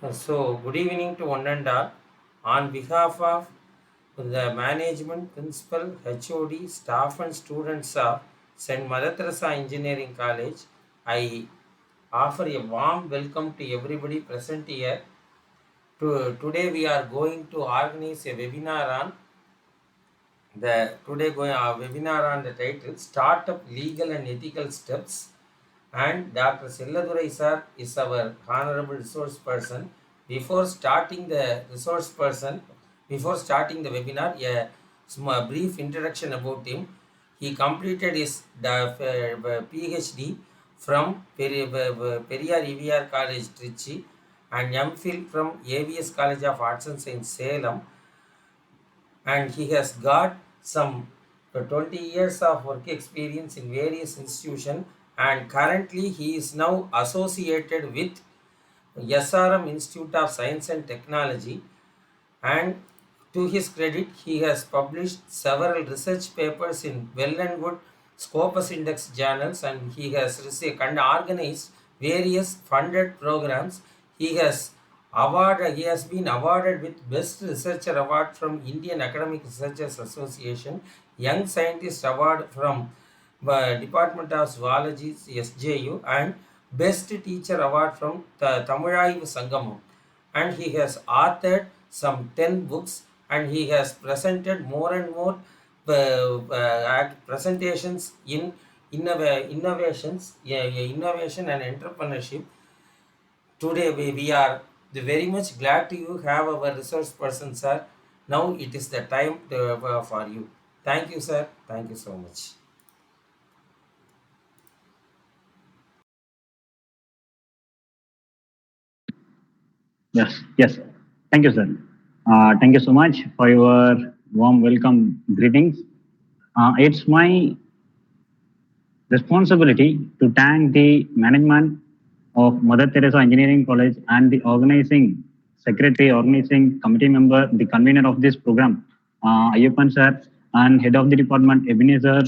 Good evening to one and all. On behalf of the management, principal, HOD, staff, and students of St.Mother Engineering College, I offer a warm welcome to everybody present here. Today, we are going to organize a webinar on webinar on the title Startup Legal and Ethical Steps, and Dr. Selladurai sir is our honorable resource person. Before starting the resource person, before starting the webinar, a brief introduction about him. He completed his PhD from Periyar EVR College, Trichy, and MPhil from AVS College of Arts and Science, Salem, and he has got some 20 years of work experience in various institutions, and currently he is now associated with SRM Institute of Science and Technology. And to his credit, he has published several research papers in well and good Scopus Index journals, and he has received and organized various funded programs. He has been awarded with Best Researcher Award from Indian Academic Researchers Association, Young Scientist Award from Department of Zoology, SJU, and Best Teacher Award from Tamilaivu Sangamam. And he has authored some 10 books, and he has presented more and more presentations in innovation and entrepreneurship. Today we are very much glad to you have our resource person, sir. Now it is the time for you. Thank you, sir. Thank you so much. Yes. Thank you, sir. Thank you so much for your warm welcome greetings. It's my responsibility to thank the management of Mother Teresa Engineering College and the organizing secretary, organizing committee member, the convener of this program, Ayyappan sir, and head of the department, Ebenezer.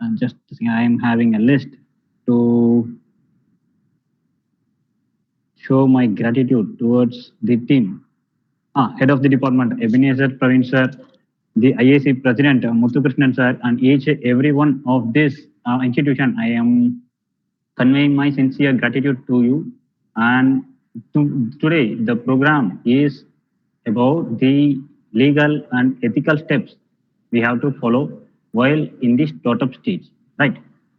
And just I am having a list to show my gratitude towards the team. Head of the department, Ebenezer Praveen sir, the IAC president, Muthukrishnan sir, and each every one of this institution, I am conveying my sincere gratitude to you. And today, the program is about the legal and ethical steps we have to follow while in the startup stage, right?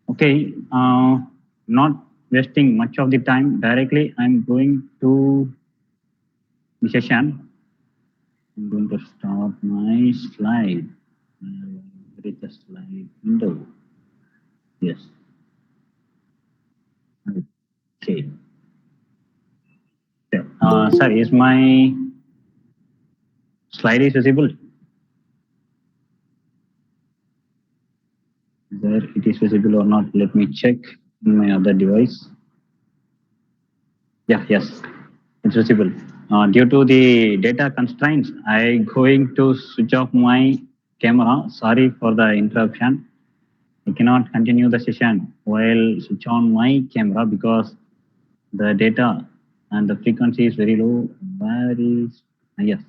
Okay, not wasting much of the time, directly I'm going to the session. I'm going to start my slide. Where is the slide window? Yes. Okay. Sir, is my slide is visible? Whether it is visible or not, let me check in my other device. Yes, it's visible. Due to the data constraints, I'm going to switch off my camera. Sorry for the interruption. I cannot continue the session while switch on my camera because the data and the frequency is very low. Where is, yes.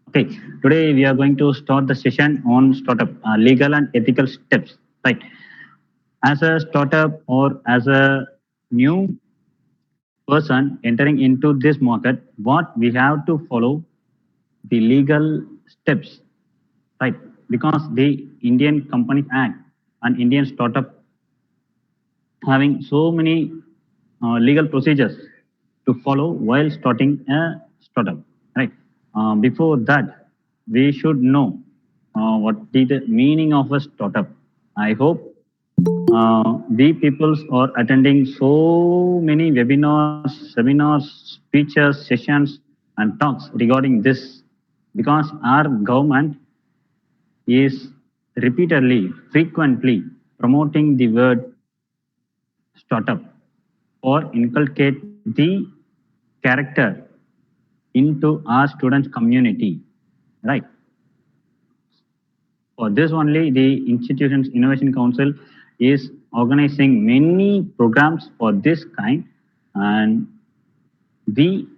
Okay, today we are going to start the session on startup, legal and ethical steps, right? As a startup or as a new person entering into this market, what we have to follow the legal steps, right? Because the Indian Companies Act and Indian startup having so many legal procedures to follow while starting a startup, right? Before that, we should know what is the meaning of a startup. I hope we peoples are attending so many webinars, seminars, speeches, sessions, and talks regarding this because our government is repeatedly, frequently promoting the word startup or inculcate the character into our students community, right? For this only, the institution's innovation council is organizing many programs for this kind, and we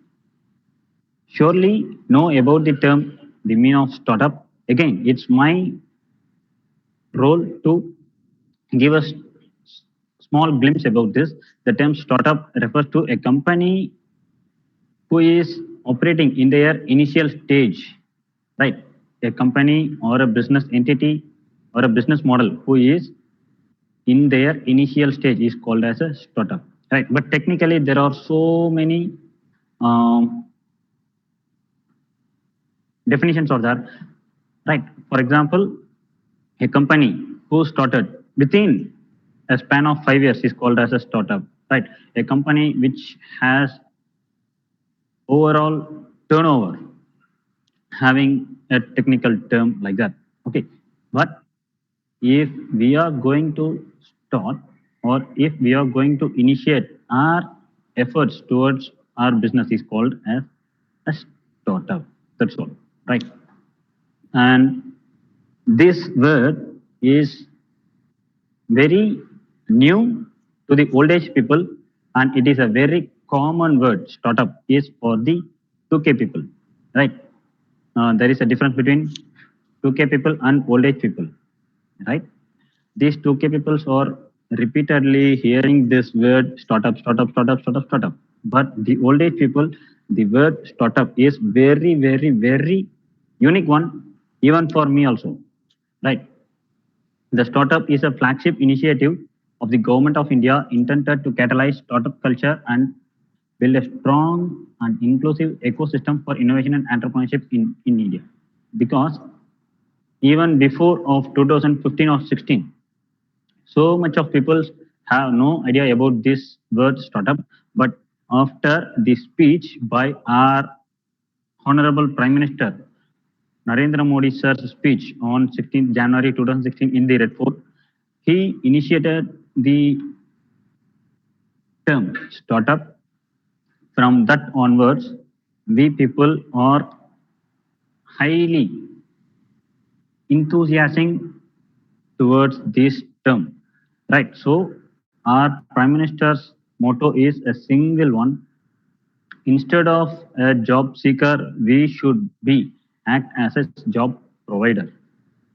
surely know about the term, the meaning of startup. Again, it's my role to give us small glimpse about this. The term startup refers to a company who is operating in their initial stage, right? A company or a business entity or a business model who is in their initial stage is called as a startup, right? But technically, there are so many um, definitions of that, right? For example, a company who started within a span of 5 years is called as a startup, right? A company which has overall turnover having a technical term like that. Okay, but if we are going to start or if we are going to initiate our efforts towards our business is called as a startup. That's all, right? And this word is very new to the old age people, and it is a very common word. Startup is for the 2K people, right? There is a difference between 2K people and old age people, right? These 2K people are repeatedly hearing this word startup, startup, startup, startup, startup. But the old age people, the word startup is very, very, very unique one, even for me also, right? The startup is a flagship initiative of the Government of India intended to catalyze startup culture and build a strong and inclusive ecosystem for innovation and entrepreneurship in India. Because even before of 2015 or 16, so much of people have no idea about this word startup. But after the speech by our Honorable Prime Minister Narendra Modi sir's speech on 16th January 2016 in the Red Fort, he initiated the term startup. From that onwards, we people are highly enthusiastic towards this term, right? So our Prime Minister's motto is a single one. Instead of a job seeker, we should be act as a job provider,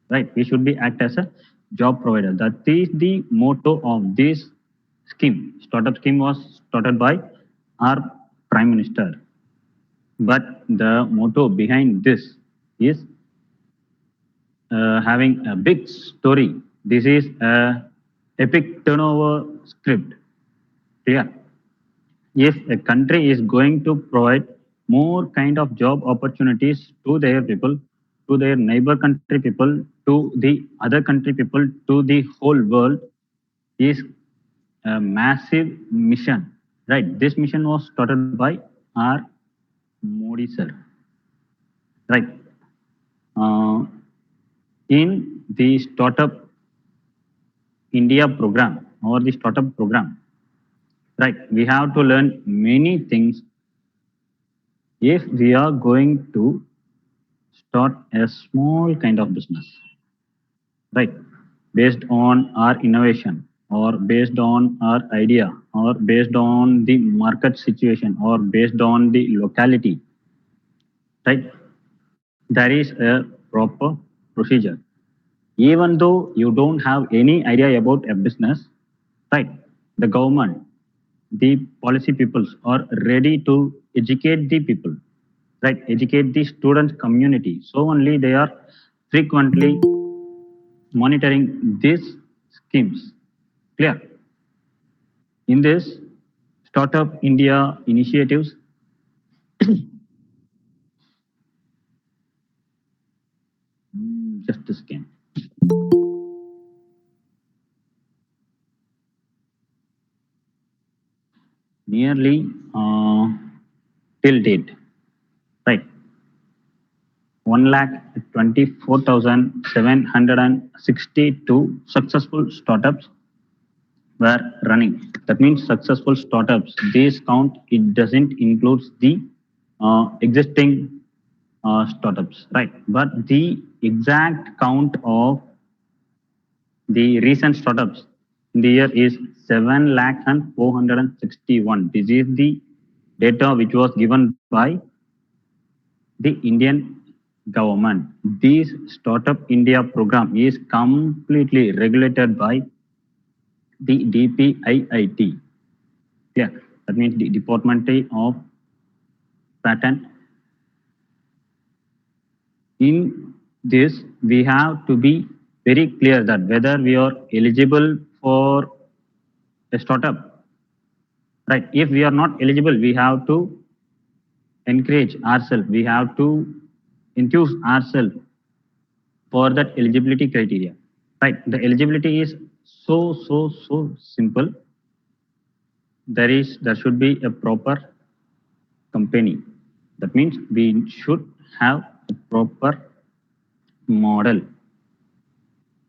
right? We should be act as a job provider. That is the motto of this scheme. Startup scheme was started by our Prime Minister. But the motto behind this is having a big story. This is a epic turnover script. Clear? If a country is going to provide more kind of job opportunities to their people, to their neighbor country people, to the other country people, to the whole world, is a massive mission, right? This mission was started by our Modi sir, right? Uh, in the Startup India program or the startup program, right? We have to learn many things if we are going to start a small kind of business, right? Based on our innovation or based on our idea or based on the market situation or based on the locality, right? There is a proper procedure. Even though you don't have any idea about a business, right? The government, the policy peoples are ready to educate the people, right? Educate the student community. So only they are frequently monitoring these schemes. Clear? In this Startup India initiatives, just a second. Nearly till date, right? 1,24,762 successful startups were running. That means successful startups. This count it doesn't include the existing startups, right? But the exact count of the recent startups in the year is 7 lakh and 461. This is the data which was given by the Indian government. This Startup India program is completely regulated by the DPIIT. Yeah, that means the Department of Patent. In this, we have to be very clear that whether we are eligible for a startup, right? If we are not eligible, we have to encourage ourselves. We have to enthuse ourselves for that eligibility criteria, right? The eligibility is so simple. There should be a proper company. That means we should have a proper model.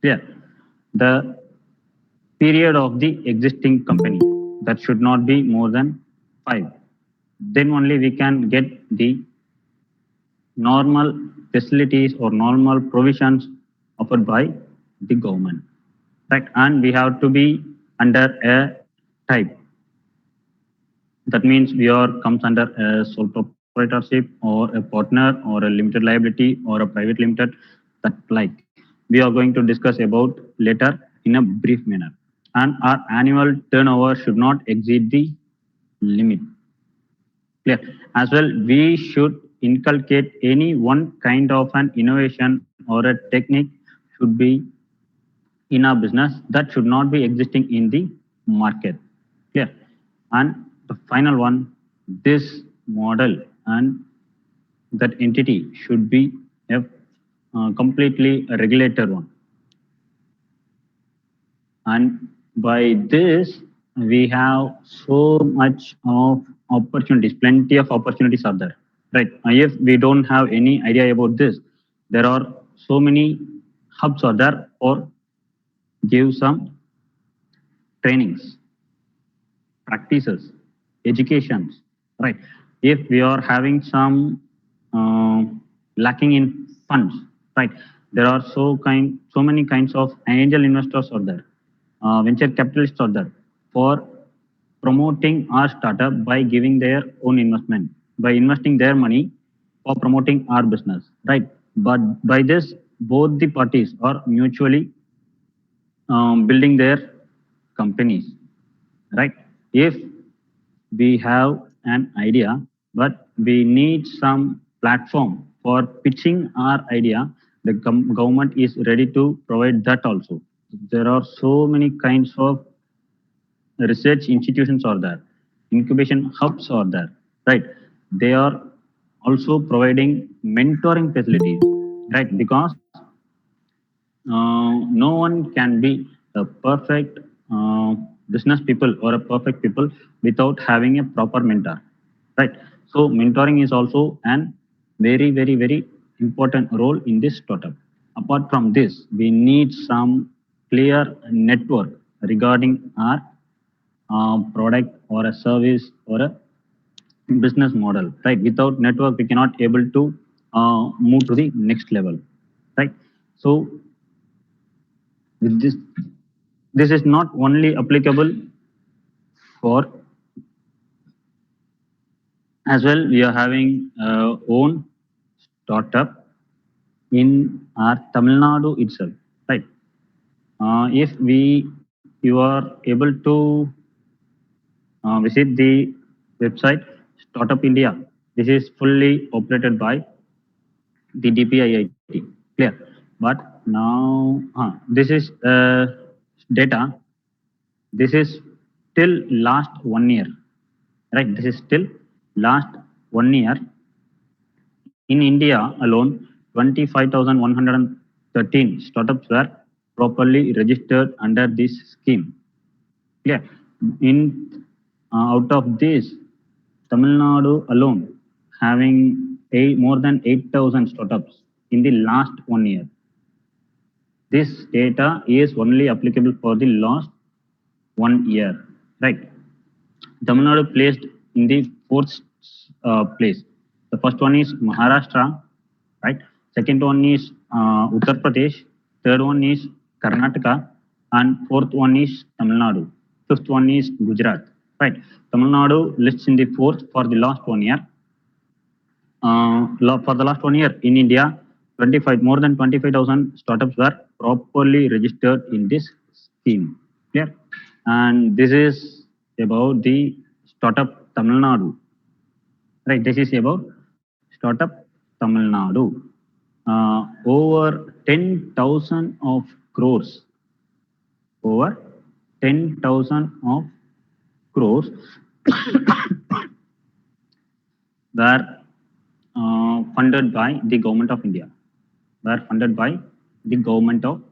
Yeah, the period of the existing company that should not be more than 5. Then only we can get the normal facilities or normal provisions offered by the government, right? And we have to be under a type. That means we are comes under a sole proprietorship or a partner or a limited liability or a private limited, that like we are going to discuss about later in a brief manner. And our annual turnover should not exceed the limit. Clear. As well, we should inculcate any one kind of an innovation or a technique should be in our business that should not be existing in the market. Clear. And the final one, this model and that entity should be a completely regulated one. And by this, we have so much of opportunities, plenty of opportunities are there, right? If we don't have any idea about this, there are so many hubs are there or give some trainings, practices, educations, right? If we are having some uh, lacking in funds, right? There are so many kinds of angel investors are there, venture capitalists are there for promoting our startup by giving their own investment, by investing their money for promoting our business, right? But by this, both the parties are mutually building their companies, right? If we have an idea, but we need some platform for pitching our idea, the government is ready to provide that also. There are so many kinds of research institutions are there, incubation hubs are there, right? They are also providing mentoring facilities, right? Because no one can be a perfect business people or a perfect people without having a proper mentor, right? So mentoring is also an very important role in this startup. Apart from this, we need some clear network regarding our product or a service or a business model, right? Without network, we cannot able to move to the next level, right? So with this is not only applicable for, as well we are having own startup in our Tamil Nadu itself, right? If you are able to visit the website Startup India, this is fully operated by the DPIIT. Clear. But now this is data. This is till last 1 year, right? This is still last 1 year. In India alone, 25,113 startups were properly registered under this scheme. Yeah. In out of this, Tamil Nadu alone having more than 8,000 startups in the last 1 year. This data is only applicable for the last 1 year, right? Tamil Nadu placed in the fourth place. The first one is Maharashtra, right? Second one is Uttar Pradesh. Third one is Karnataka, and fourth one is Tamil Nadu. Fifth one is Gujarat, right? Tamil Nadu lists in the fourth for the last 1 year. For the last 1 year in India, 25 more than 25,000 startups were properly registered in this scheme. Clear? And this is about the startup Tamil Nadu. Right, this is about startup Tamil Nadu. Over 10,000 of crores, over 10,000 of crores were funded by the government of India. Were funded by the government of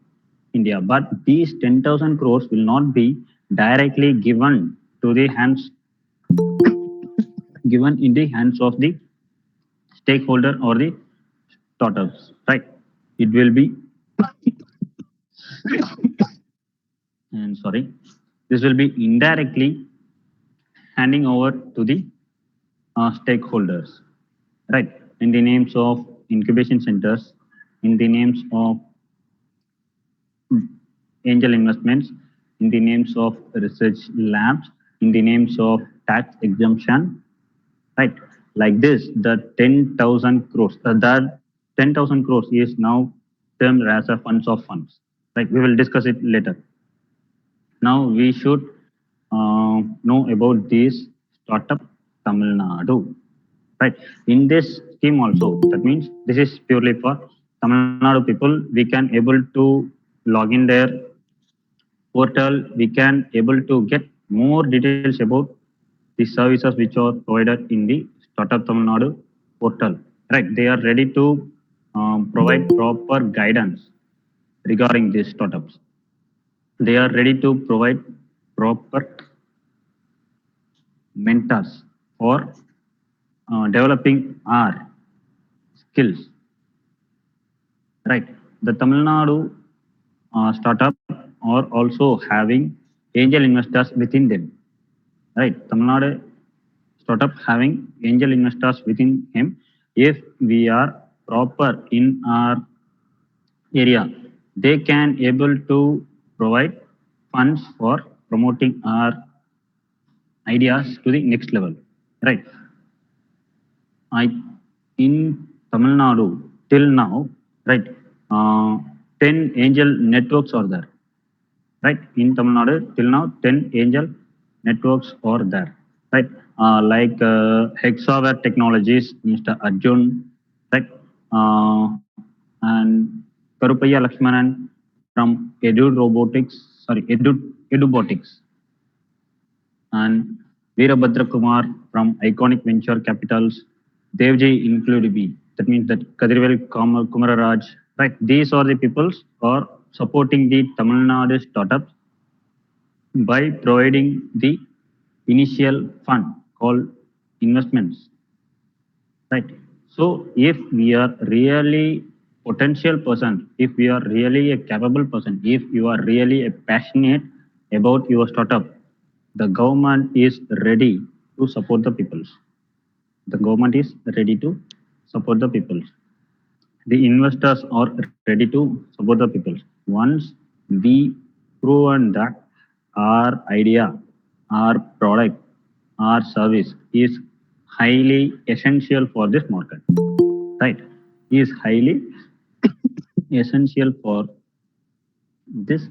India. But these 10,000 crores will not be directly given to the hands, given in the hands of the stakeholder or the startups, right? It will be, and sorry, this will be indirectly handing over to the stakeholders, right? In the names of incubation centers, in the names of angel investments, in the names of research labs, in the names of tax exemption, right? Like this, the 10,000 crores, that 10,000 crores is now termed as a funds of funds. Right? We will discuss it later. Now we should know about this startup Tamil Nadu. Right? In this scheme also, that means this is purely for Tamil Nadu people. We can able to log in their portal. We can able to get more details about the services which are provided in the Startup Tamil Nadu portal. Right, they are ready to provide proper guidance regarding these startups. They are ready to provide proper mentors for developing our skills. Right, the Tamil Nadu startup are also having angel investors within them. Right, Tamil Nadu startup having angel investors within him. If we are proper in our area, they can able to provide funds for promoting our ideas to the next level. Right, I in Tamil Nadu till now, right, uh, 10 angel networks are there. Right, in Tamil Nadu till now 10 angel networks are there. Right, like Hexaware Technologies, Mr. Arjun, right, uh, and Karupaya Lakshmanan from Edu Robotics, sorry, Edubotics, and Veerabhadra Kumar from Iconic Venture Capitals, Devji include B. That means that Kadirvel Kumararaj, right? These are the peoples who are supporting the Tamil Nadu startups by providing the initial fund called investments, right? So if we are really potential person, if we are really a capable person, if you are really a passionate about your startup, the government is ready to support the peoples. The government is ready to support the peoples. The investors are ready to support the peoples. Once we proven that our idea, our product, our service is highly essential for this market, right? Is highly essential for this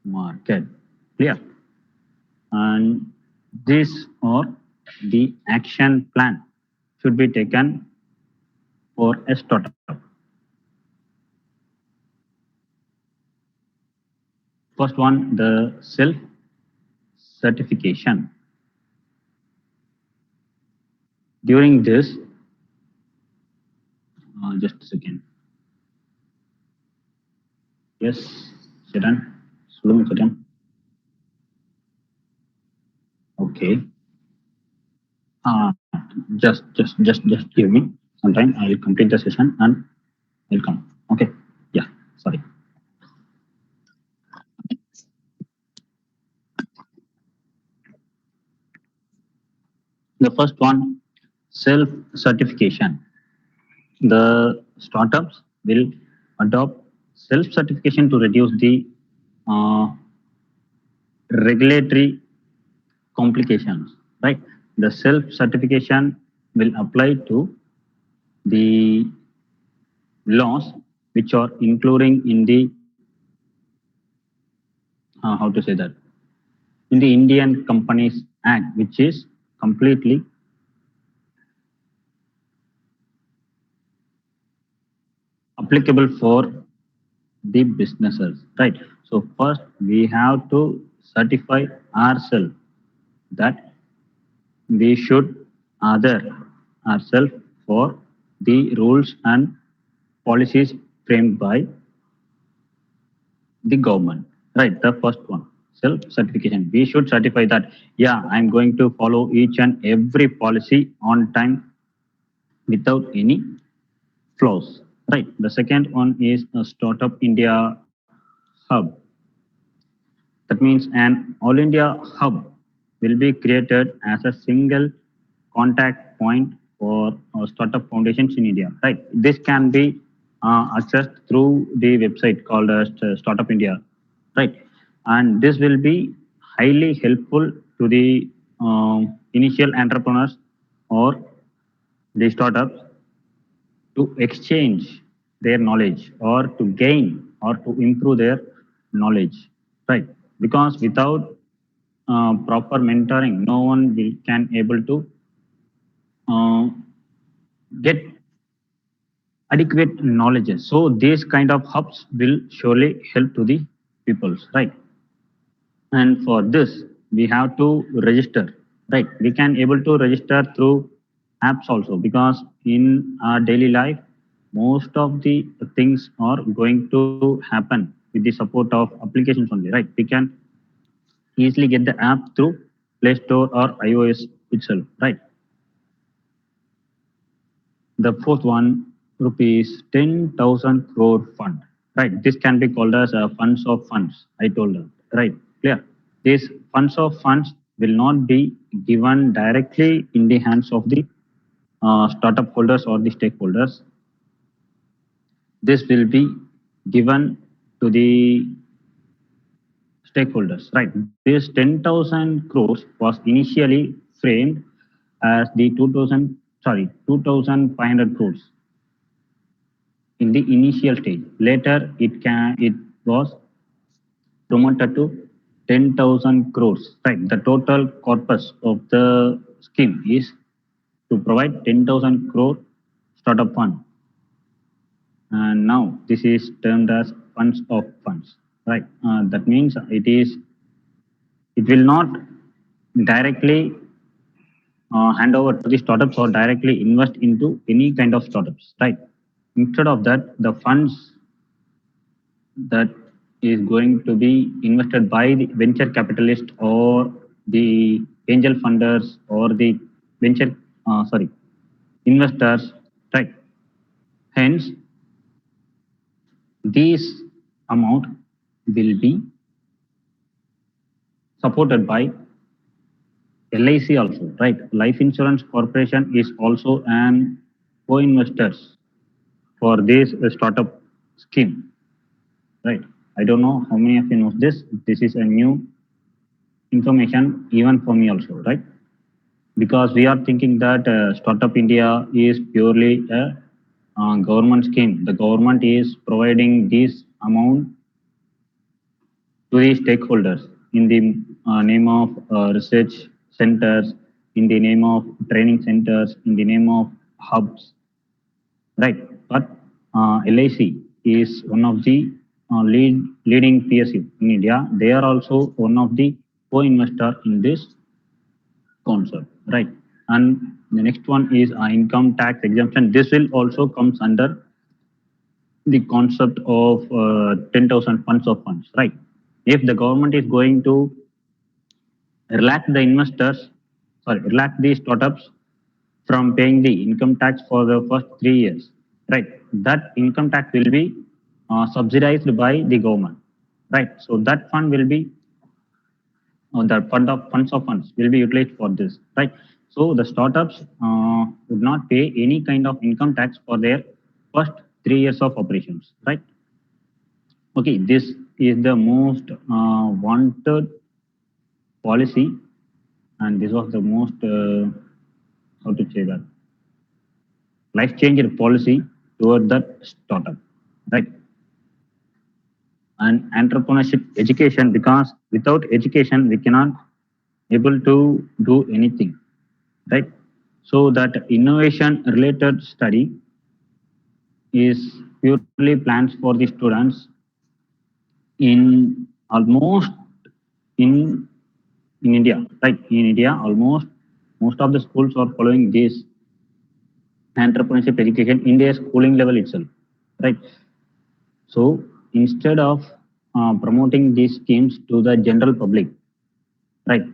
market. Clear? And this or the action plan should be taken for a startup. First one, the self certification. During this, just a second. Yes, Chetan. சொல்லுங்க Chetan. Okay. Just give me some time. I will complete the session and I'll come. Okay. Yeah. Sorry. The first one, self certification. The startups will adopt self certification to reduce the uh, regulatory complications, right? The self certification will apply to the laws which are including in the how to say that, in the Indian Companies Act, which is completely applicable for the businesses, right? So first we have to certify ourselves that we should other ourselves for the rules and policies framed by the government, right? The first one, self certification. We should certify that, yeah, I'm going to follow each and every policy on time without any flaws, right? The second one is a Startup India hub. That means an All India hub will be created as a single contact point for startup foundations in India, right? This can be accessed through the website called as Startup India, right? And this will be highly helpful to the initial entrepreneurs or the startups to exchange their knowledge or to gain or to improve their knowledge, right? Because without proper mentoring, no one will can able to uh, get adequate knowledge. So these kind of hubs will surely help to the peoples, right? And for this, we have to register, right? We can able to register through apps also, because in our daily life, most of the things are going to happen with the support of applications only, right? We can easily get the app through Play Store or iOS itself, right? The fourth one, rupees 10,000 crore fund, right? This can be called as a funds of funds. I told her, right? Clear. These funds of funds will not be given directly in the hands of the startup holders or the stakeholders. This will be given to the stakeholders, right? This 10,000 crores was initially framed as the 2,500 crores in the initial stage. Later, it was promoted to 10,000 crores. Right. The total corpus of the scheme is to provide 10,000 crore startup fund, and now this is termed as funds of funds. Right. That means it will not directly hand over to the startups or directly invest into any kind of startups. Right. Instead of that, the funds that is going to be invested by the venture capitalist or the angel funders or the venture sorry investors, right? Hence this amount will be supported by LIC also, right? Life Insurance Corporation is also an co-investors for this startup scheme, right? I don't know how many of you know this. This is a new information even for me also, right? Because we are thinking that Startup India is purely a government scheme. The government is providing this amount to the stakeholders in the name of research centers, in the name of training centers, in the name of hubs, right? But LIC is one of the leading PSU in India. They are also one of the co-investor in this concept, right? And the next one is income tax exemption. This will also comes under the concept of 10,000 funds of funds, right? If the government is going to relax the investors, sorry, relax the startups from paying the income tax for the first 3 years, right? That income tax will be subsidized by the government, right? So that fund will be the funds of funds will be utilized for this, right? So the startups would not pay any kind of income tax for their first 3 years of operations, right? Okay, this is the most wanted policy, and this was the most how to say that life-changing policy toward that startup, right? And entrepreneurship education, because without education we cannot able to do anything, right? So that innovation related study is purely plans for the students in almost in in India, right? In India, almost most of the schools are following this entrepreneurship education in their schooling level itself, right? So instead of promoting these schemes to the general public, right?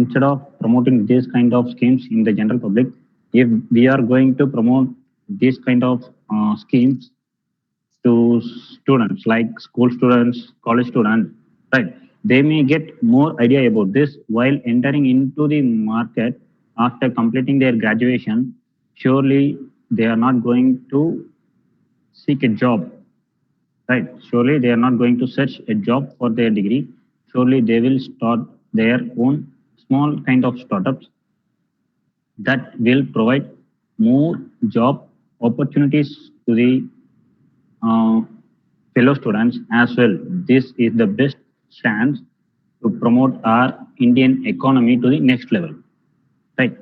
Instead of promoting this kind of schemes in the general public, if we are going to promote this kind of schemes to students like school students, college students, right? They may get more idea about this while entering into the market after completing their graduation. Surely they are not going to seek a job, right? Surely they are not going to search a job for their degree. Surely they will start their own small kind of startups that will provide more job opportunities to the uh, fellow students as well. This is the best chance to promote our Indian economy to the next level, right?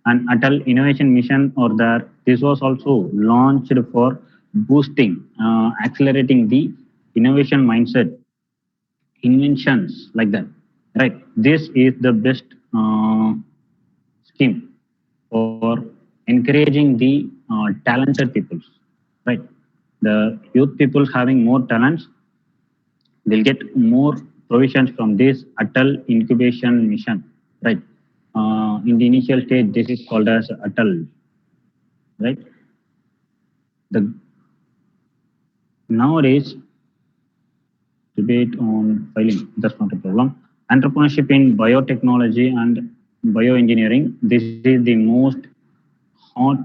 And Atal Innovation Mission or that this was also launched for boosting, accelerating the innovation mindset, inventions like that, right? This is the best scheme for encouraging the talented peoples, right? The youth people having more talents will get more provisions from this Atal incubation mission, right? In the initial stage, this is called as Atal, right? The nowadays debate on filing, that's not a problem. Entrepreneurship in biotechnology and bioengineering, this is the most hot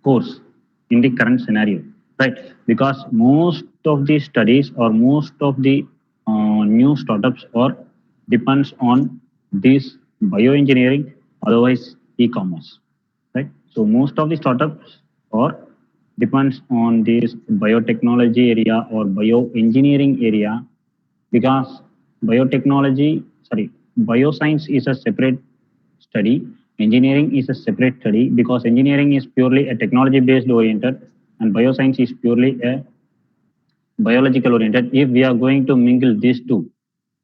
course in the current scenario, right? Because most of the studies or most of the new startups or depends on this bioengineering, otherwise e-commerce, right? So most of the startups or depends on this biotechnology area or bioengineering area, because biotechnology, sorry, bioscience is a separate study. Engineering is a separate study because engineering is purely a technology based oriented and bioscience is purely a biological oriented. If we are going to mingle these two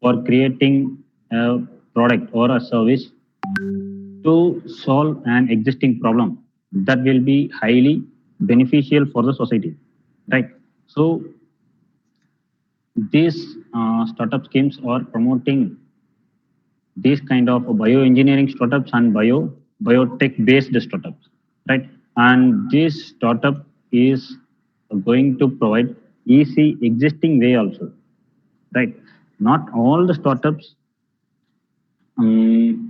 for creating a product or a service to solve an existing problem, that will be highly beneficial for the society, right? So these startup schemes are promoting these kind of bioengineering startups and biotech based startups, right? And this startup is going to provide easy existing way also, right? Not all the startups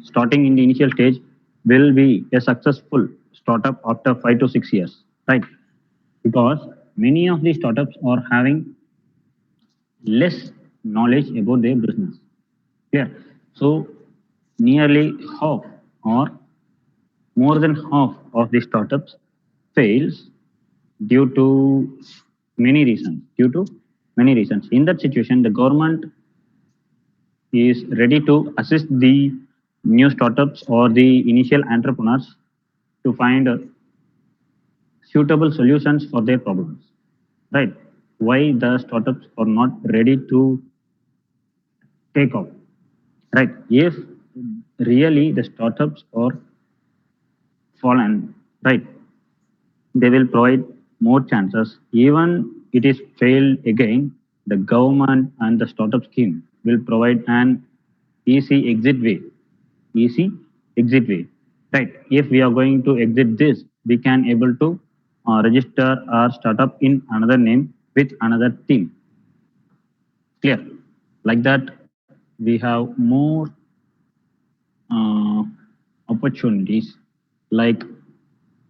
starting in the initial stage will be a successful startup after 5 to 6 years, right? Because many of these startups are having less knowledge about their business. Yeah. So nearly half or more than half of the startups fails due to many reasons. Due to many reasons. In that situation, the government is ready to assist the new startups or the initial entrepreneurs to find suitable solutions for their problems. Right? Why the startups are not ready to take off? Right? If really the startups are fallen, right? They will provide more chances. Even it is failed again, the government and the startup scheme will provide an easy exit way. Easy exit way. Right. If we are going to exit this, we can able to register our startup in another name with another team. Clear. Like that, we have more uh, opportunities like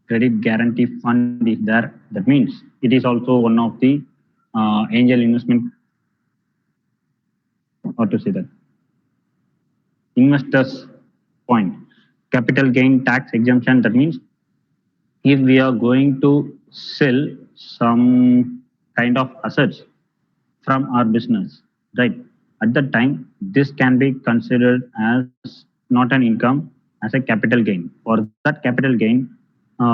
credit guarantee fund is there. That means it is also one of the angel investment, or to say that investors point. capital gain tax exemption. That means if we are going to sell some kind of assets from our business, right? At that time, this can be considered as not an income, as a capital gain. For that capital gain,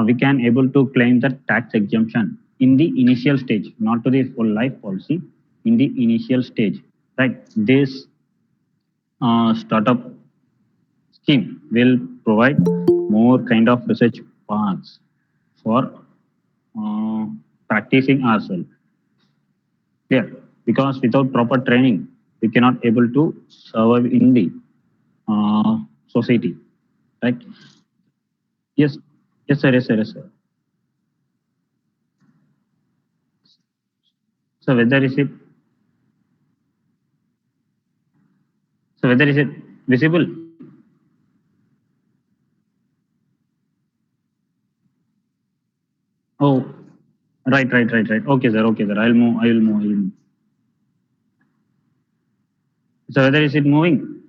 we can able to claim the tax exemption in the initial stage, not to the full life policy. In the initial stage, right? This startup scheme will provide more kind of research paths for uh, practicing ourselves. Clear? Because without proper training, we cannot able to survive in the society, right? Yes, yes, sir, yes, sir, yes, sir. So whether is it, so whether is it visible? Oh, right, right, right, right. Okay, sir, okay, sir. I'll move, I will move, I will move. So whether is it moving?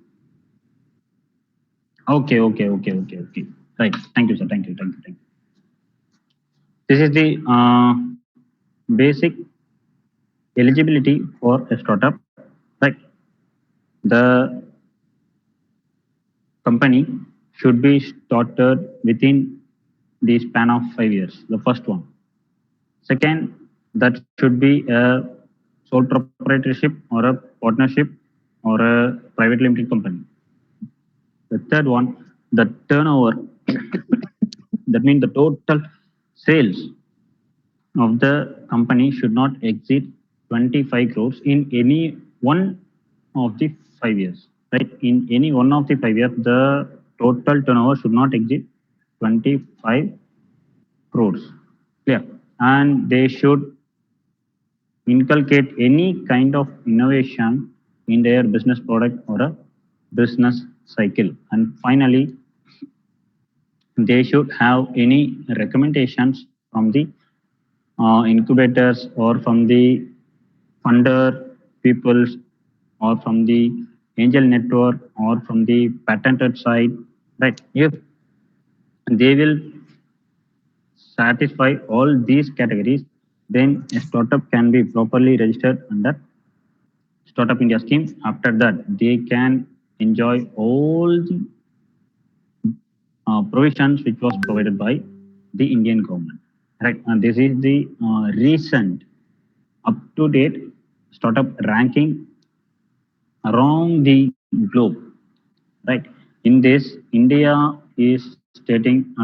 Okay, okay, okay, okay, okay. Right. Thank you, sir. Thank you, thank you, thank you. This is the basic eligibility for a startup. Right. The company should be started within the span of 5 years. The first one. Second, that should be a sole proprietorship or a partnership or a private limited company. The third one, the turnover, that means the total sales of the company should not exceed 25 crores in any one of the 5 years. Right? In any one of the 5 years, the total turnover should not exceed 25 crores. Clear? And they should inculcate any kind of innovation in their business product or a business cycle. And finally, they should have any recommendations from the incubators or from the funder peoples or from the angel network or from the patented side, right? If they will satisfy all these categories, then a startup can be properly registered under Startup India scheme. After that, they can enjoy all the provisions which was provided by the Indian government. Right, and this is the recent up-to-date startup ranking around the globe. Right, in this, India is stating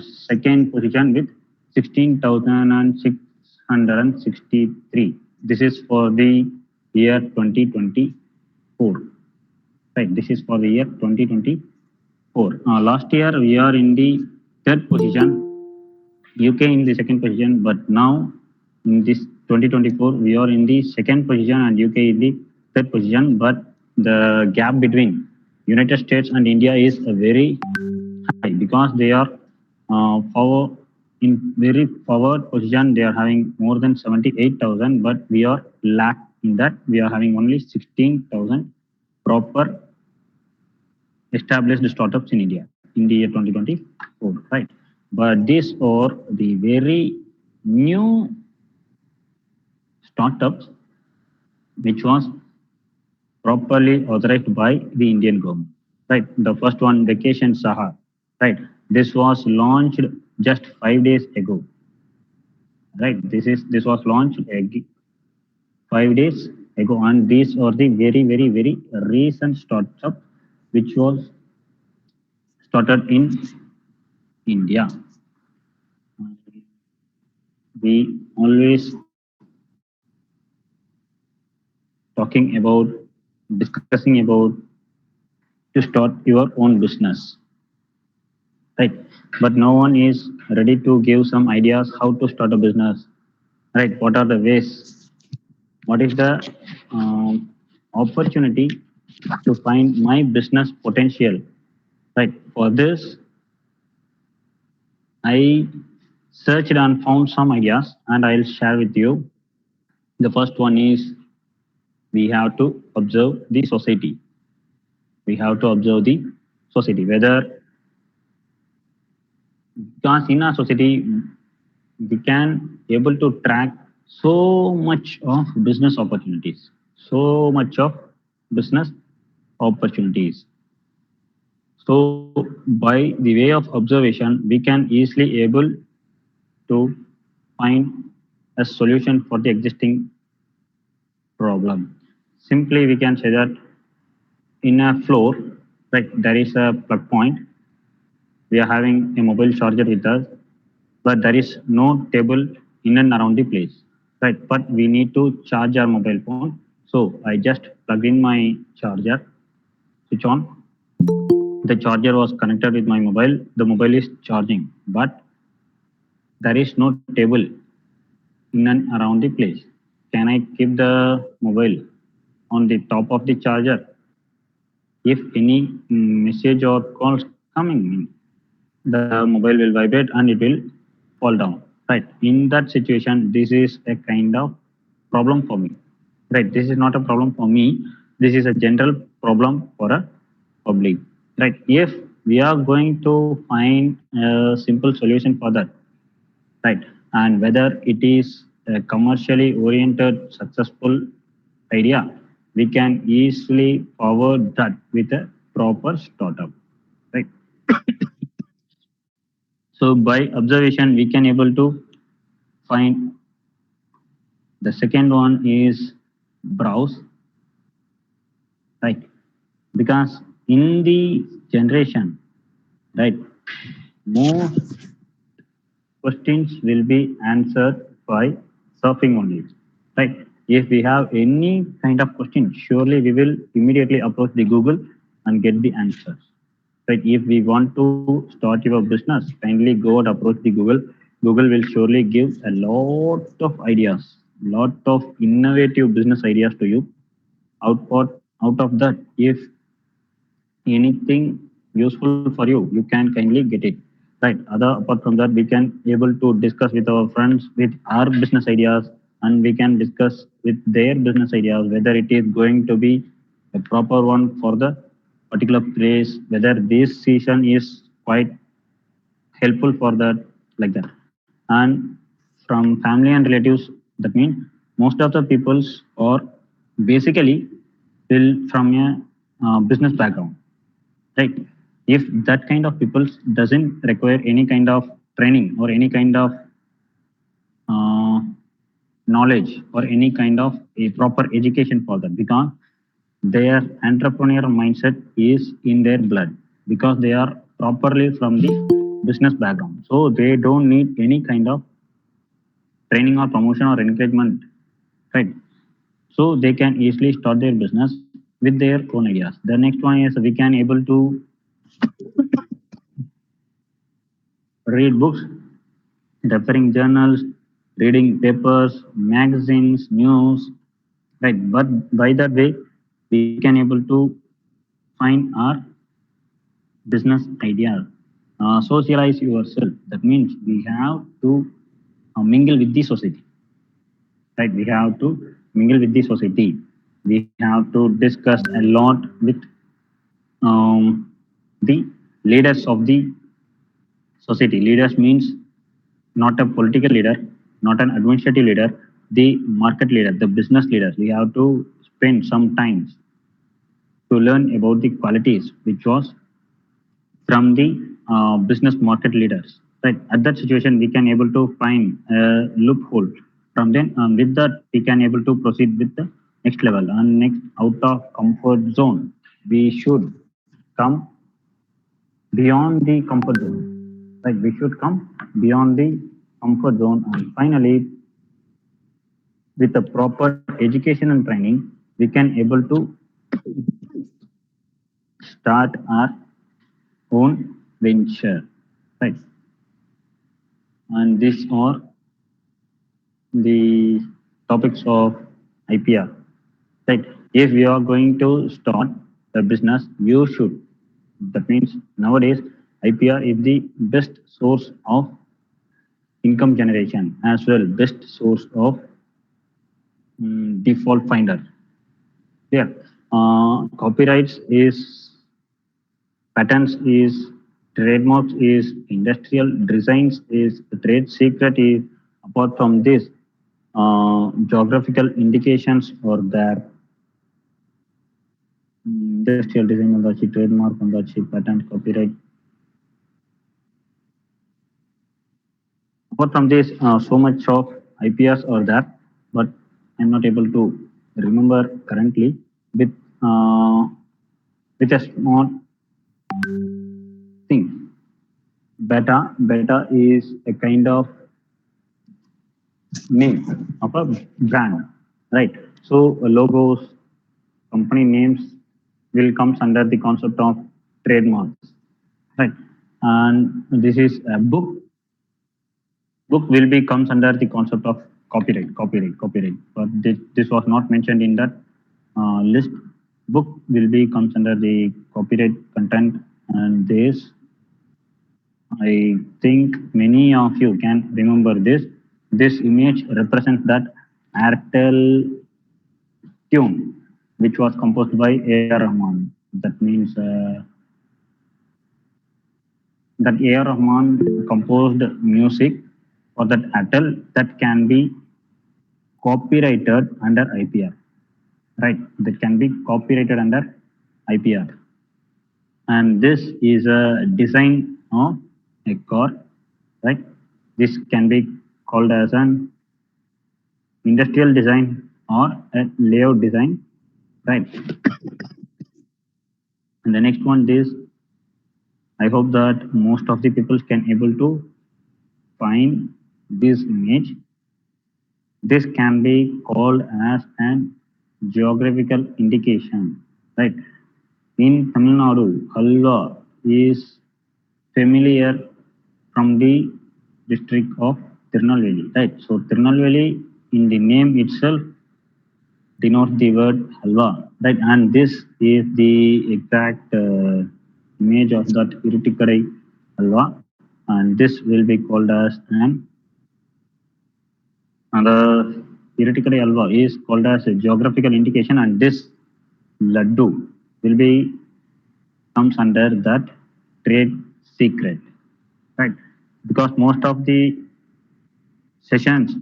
second position with 16,663. This is for the year 2024. Right, this is for the year 2024. Last year we are in the third position, UK in the second position, but now in this 2024 we are in the second position and UK in the third position. But the gap between United States and India is a very high because they are power in very forward position. They are having more than 78,000, but we are lack in that. We are having only 16,000 proper established startups in India in the year 2024, right? But these are the very new startups which was properly authorized by the Indian government, right? The first one, Vacation Saha, right? This was launched just 5 days ago, right? This was launched 5 days ago, and these are the very, very, very recent startup which was started in India. We always talking about, discussing about to start your own business, right? But no one is ready to give some ideas how to start a business, right? What are the ways? What is the opportunity to find my business potential, right? For this, I searched and found some ideas, and I'll share with you. The first one is we have to observe the society. We have to observe the society, whether because in our society we can able to track so much of business opportunities, so much of business opportunities. So by the way of observation we can easily able to find a solution for the existing problem. Simply we can say that in a floor, right, there is a plug point. We are having a mobile charger with us, but there is no table in and around the place, right? But we need to charge our mobile phone. So I just plug in my charger, switch on. The charger was connected with my mobile. The mobile is charging, but there is no table in and around the place. Can I keep the mobile on the top of the charger? If any message or calls coming in, the mobile will vibrate and it will fall down, right? In that situation this is a kind of problem for me, right? This is not a problem for me, this is a general problem for a public, right? If we are going to find a simple solution for that, right, and whether it is a commercially oriented successful idea, we can easily forward that with a proper startup, right? So by observation, we can able to find. The second one is browse, right? Because in the generation, right, most questions will be answered by surfing only, right? If we have any kind of question, surely we will immediately approach the Google and get the answers, right? If we want to start your business, kindly go and approach the Google. Google will surely give a lot of ideas, lot of innovative business ideas to you. Out of that, if anything useful for you, you can kindly get it, right? Other apart from that, we can able to discuss with our friends with our business ideas, and we can discuss with their business ideas whether it is going to be a proper one for the particular place, whether this season is quite helpful for that, like that. And from family and relatives, that means most of the peoples are basically will from a business background, right? If that kind of people doesn't require any kind of training or any kind of uh, knowledge or any kind of a proper education for them, because their entrepreneurial mindset is in their blood, because they are properly from the business background, so they don't need any kind of training or promotion or encouragement, right? So they can easily start their business with their own ideas. The next one is we can able to read books, referring journals, reading papers, magazines, news, right? But by that way, we can able to find our business ideas. Socialize yourself. That means we have to mingle with the society, right? We have to mingle with the society. We have to discuss a lot with the leaders of the society. Leaders means not a political leader, not an administrative leader, the market leader, the business leaders. We have to spend some time to learn about the qualities which was from the business market leaders. Right. At that situation, we can able to find a loophole. From then, with that, we can able to proceed with the next level. And next, out of comfort zone, we should come beyond the comfort zone. Right. We should come beyond the comfort zone, and finally, with the proper education and training, we can able to start our own venture, right? And these are the topics of IPR, right? If you are going to start a business, you should. That means nowadays IPR is the best source of income generation, as well best source of default finder. Yeah, copyrights is patents is trademarks is industrial designs is trade secret is apart from this geographical indications or their industrial design on the trademark on the patent copyright. Apart from this, so much of IPRs are there, but I'm not able to remember currently. With uh, with a small thing, beta is a kind of name of a brand, right? So logos, company names will comes under the concept of trademarks, right? And this is a book will be comes under the concept of copyright. But this was not mentioned in that list. Book will be comes under the copyright content, and this I think many of you can remember this. This image represents that Airtel tune, which was composed by A.R. Rahman. That means that A.R. Rahman composed music for that Airtel that can be copyrighted under IPR, right? That can be copyrighted under IPR. And this is a design of a car, right? This can be called as an industrial design or a layout design, right? And the next one is I hope that most of the people can able to find this image. This can be called as an geographical indication, right? In Tamil Nadu, halwa is familiar from the district of Tirunelveli, right? So Tirunelveli in the name itself denotes the word halwa, right? And this is the exact image of that Iruttikadai halwa, and this will be called as an the Iruttikadai halwa is called as a geographical indication, and this laddu will be comes under that trade secret, right? Because most of the sessions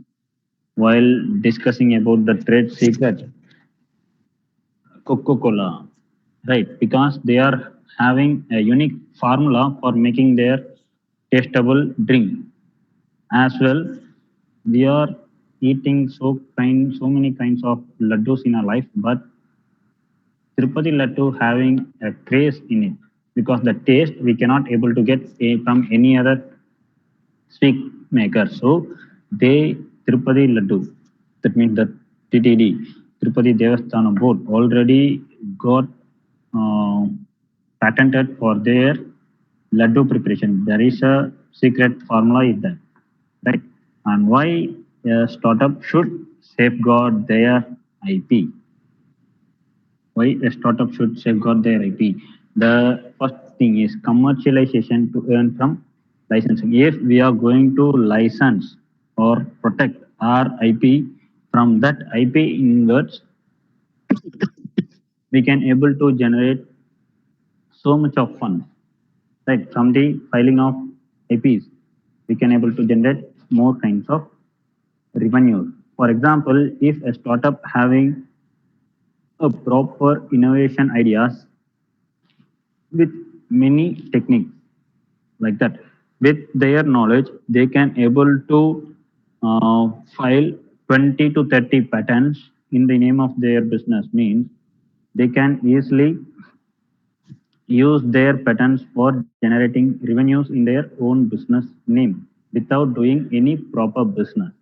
while discussing about the trade secret, Coca-Cola, right? Because they are having a unique formula for making their tastable drink. As well, we are eating so many kinds of laddus in our life, but Tirupati laddu having a craze in it because the taste we cannot able to get from any other sweet maker. So they Tirupati laddu, that means the TTD, Tirupati Devasthana board already got uh, patented for their laddu preparation. There is a secret formula is that, right? And why a startup should safeguard their IP? Why a startup should safeguard their IP? The first thing is commercialization to earn from licensing. If we are going to license or protect our IP, from that IP inwards we can able to generate so much of funds, right? From the filing of IPs we can able to generate more kinds of revenue. For example, if a startup having a proper innovation ideas with many techniques like that, with their knowledge they can able to file 20 to 30 patents in the name of their business. Means they can easily use their patents for generating revenues in their own business name without doing any proper business,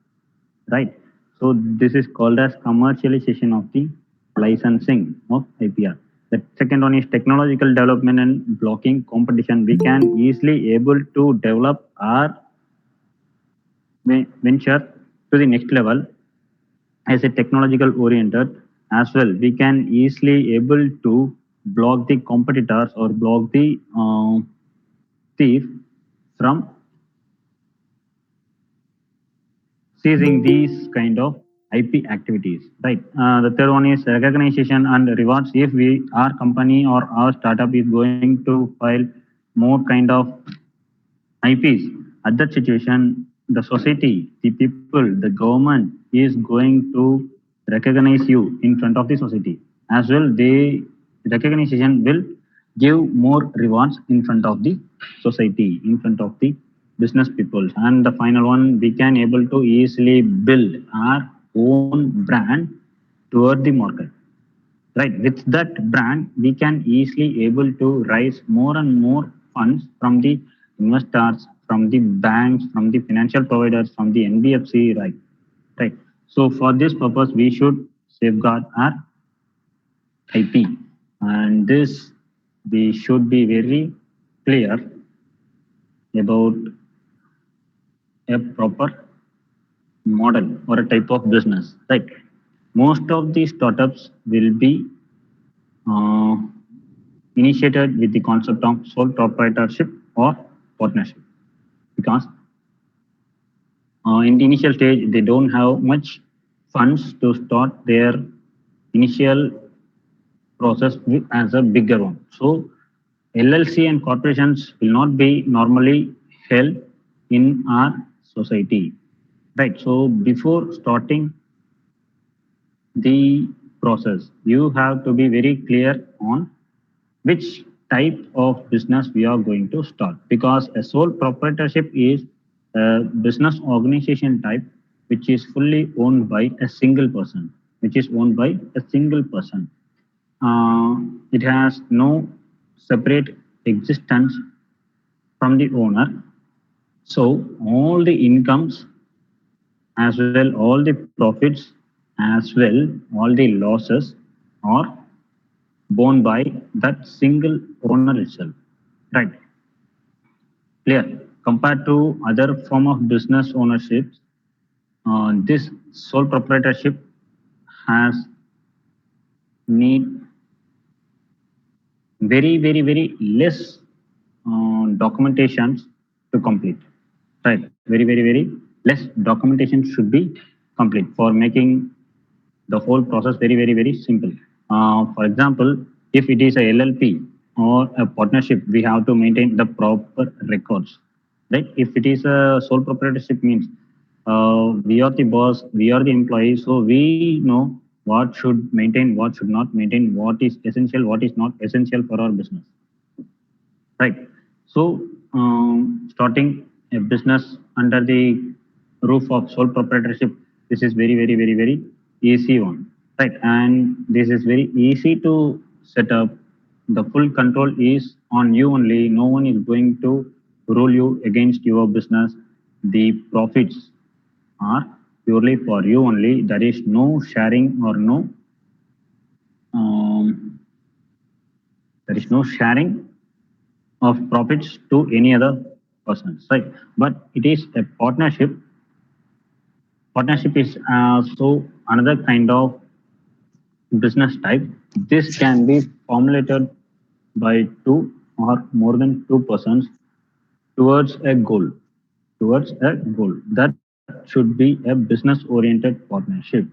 right? So this is called as commercialization of the licensing of IPR. The second one is technological development and blocking competition. We can easily able to develop our venture to the next level as a technological oriented as well. We can easily able to block the competitors or block the thief from seizing these kind of IP activities, right? The third one is recognition and rewards. If we, our company or our startup is going to file more kind of IPs. At that situation, the society, the people, the government is going to recognize you in front of the society. As well, the recognition will give more rewards in front of the society, in front of the business people. And the final one, we can able to easily build our own brand toward the market. Right, with that brand we can easily able to raise more and more funds from the investors, from the banks, from the financial providers, from the NBFC. Right. So for this purpose we should safeguard our IP, and this we should be very clear about a proper model or a type of business. Right, most of the startups will be uh, initiated with the concept of sole proprietorship or partnership, because in the initial stage they don't have much funds to start their initial process as a bigger one. So LLC and corporations will not be normally held in our society. Right. So before starting the process, you have to be very clear on which type of business we are going to start, because a sole proprietorship is a business organization type which is fully owned by a single person, which is owned by a single person. It has no separate existence from the owner. So all the incomes, as well all the profits, as well all the losses are borne by that single owner itself. Right. Clear. Compared to other form of business ownership, this sole proprietorship has need very less documentations to complete. Right. Very less documentation should be complete for making the whole process very simple. For example, if it is a LLP or a partnership, we have to maintain the proper records. Right? If it is a sole proprietorship means we are the boss, we are the employee, so we know what should maintain, what should not maintain, what is essential, what is not essential for our business. Right. So starting a business under the roof of sole proprietorship, this is very easy one. Right. And this is very easy to set up. The full control is on you only. No one is going to rule you against your business. The profits are purely for you only. There is no sharing or um, there is no sharing of profits to any other persons, right? But it is a partnership. Partnership is so another kind of business type. This can be formulated by two or more than two persons towards a goal. Towards a goal. That should be a business-oriented partnership.